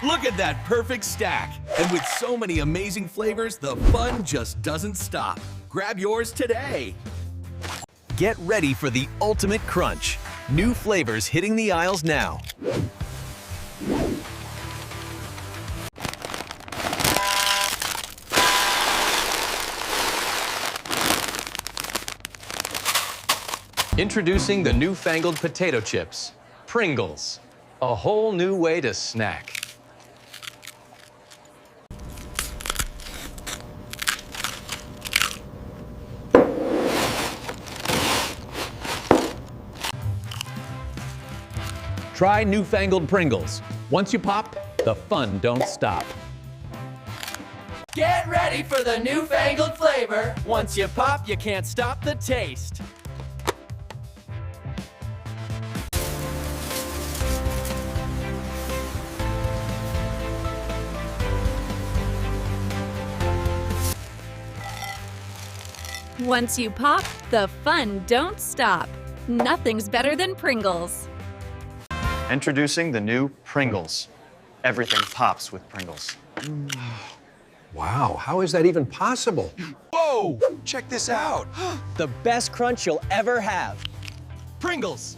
Look at that perfect stack. And with so many amazing flavors, the fun just doesn't stop. Grab yours today. Get ready for the ultimate crunch. New flavors hitting the aisles now. Introducing the newfangled potato chips, Pringles. A whole new way to snack. Try newfangled Pringles. Once you pop, the fun don't stop. Get ready for the newfangled flavor. Once you pop, you can't stop the taste. Once you pop, the fun don't stop. Nothing's better than Pringles. Introducing the new Pringles. Everything pops with Pringles. Wow, how is that even possible? Whoa, check this out. The best crunch you'll ever have. Pringles.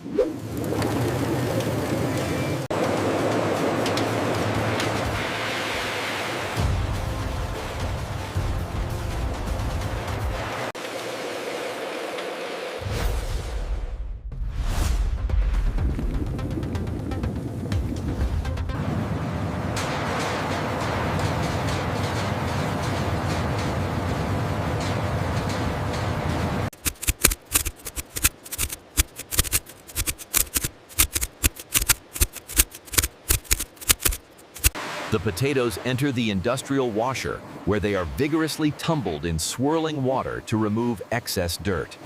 The potatoes enter the industrial washer, where they are vigorously tumbled in swirling water to remove excess dirt.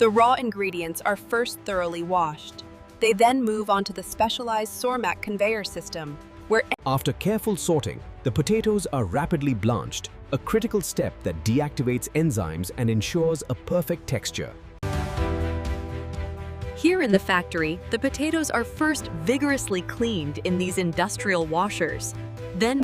The raw ingredients are first thoroughly washed. They then move onto the specialized Sormac conveyor system, where after careful sorting, the potatoes are rapidly blanched, a critical step that deactivates enzymes and ensures a perfect texture. Here in the factory, the potatoes are first vigorously cleaned in these industrial washers. Then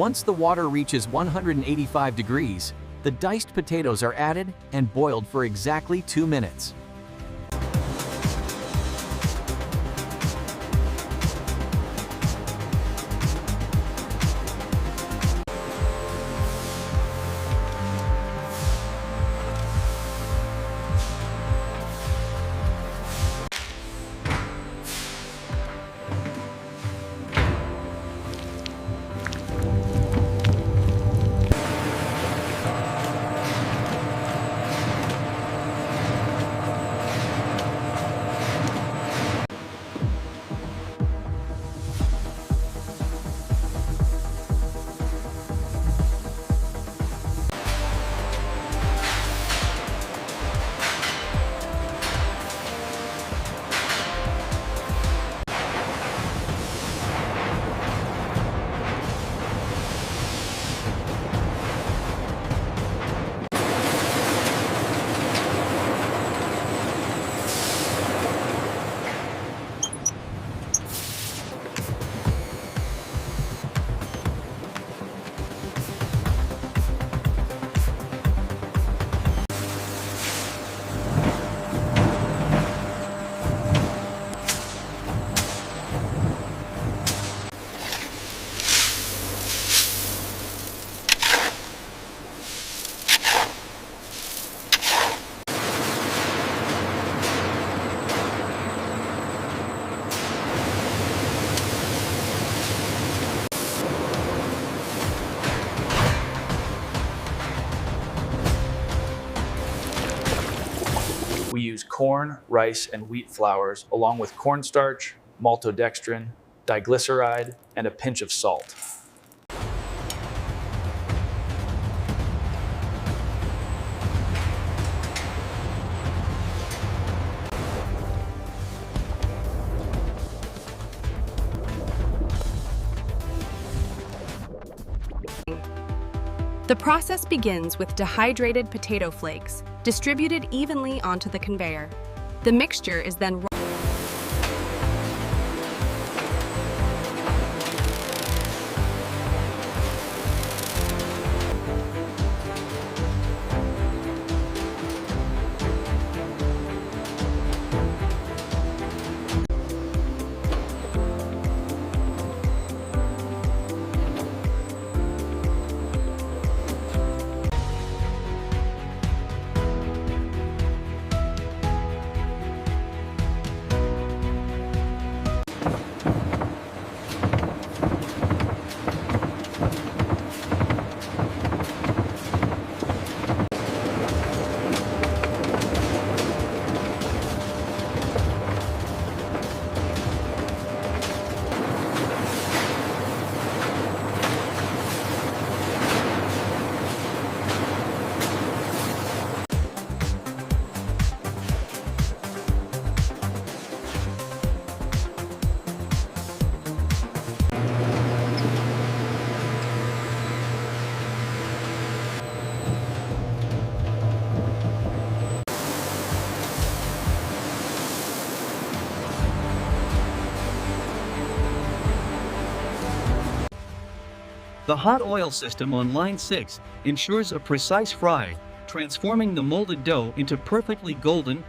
Once the water reaches 185 degrees, the diced potatoes are added and boiled for exactly 2 minutes. corn, rice, and wheat flours, along with cornstarch, maltodextrin, diglyceride, and a pinch of salt. The process begins with dehydrated potato flakes, distributed evenly onto the conveyor. The mixture is then The hot oil system on line 6 ensures a precise fry, transforming the molded dough into perfectly golden,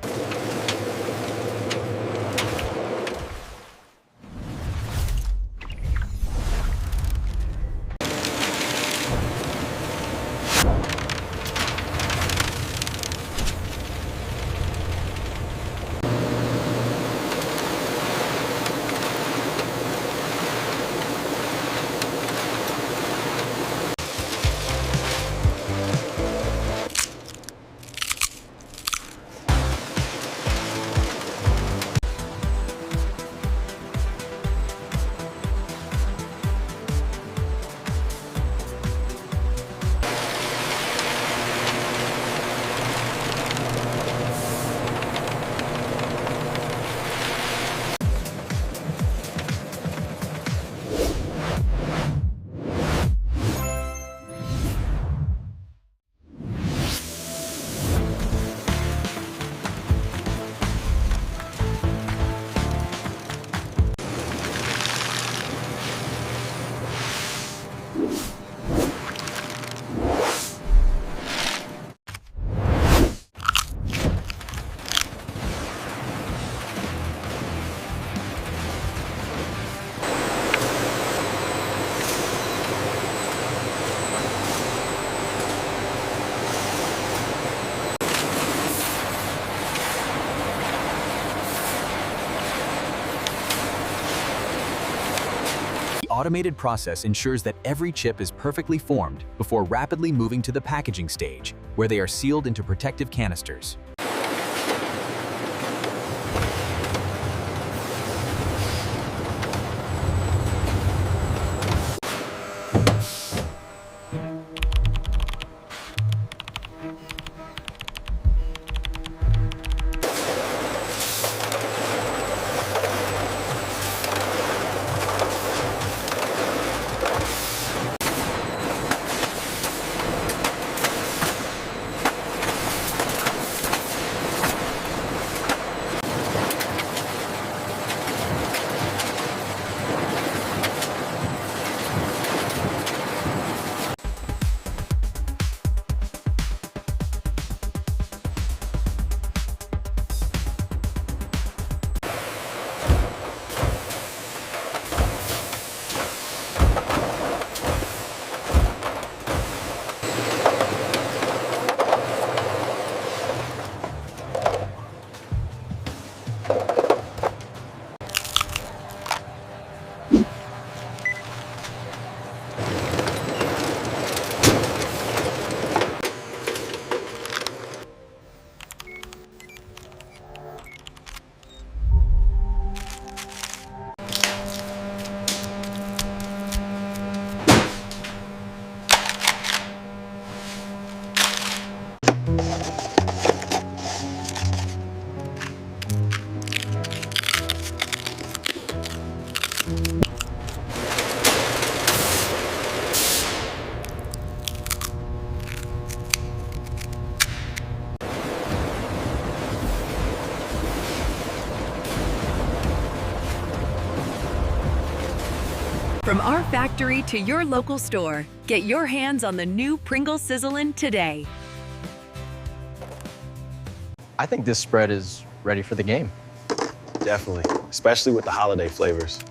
The automated process ensures that every chip is perfectly formed before rapidly moving to the packaging stage, where they are sealed into protective canisters. From our factory to your local store, get your hands on the new Pringles Sizzlin' today. I think this spread is ready for the game. Definitely, especially with the holiday flavors.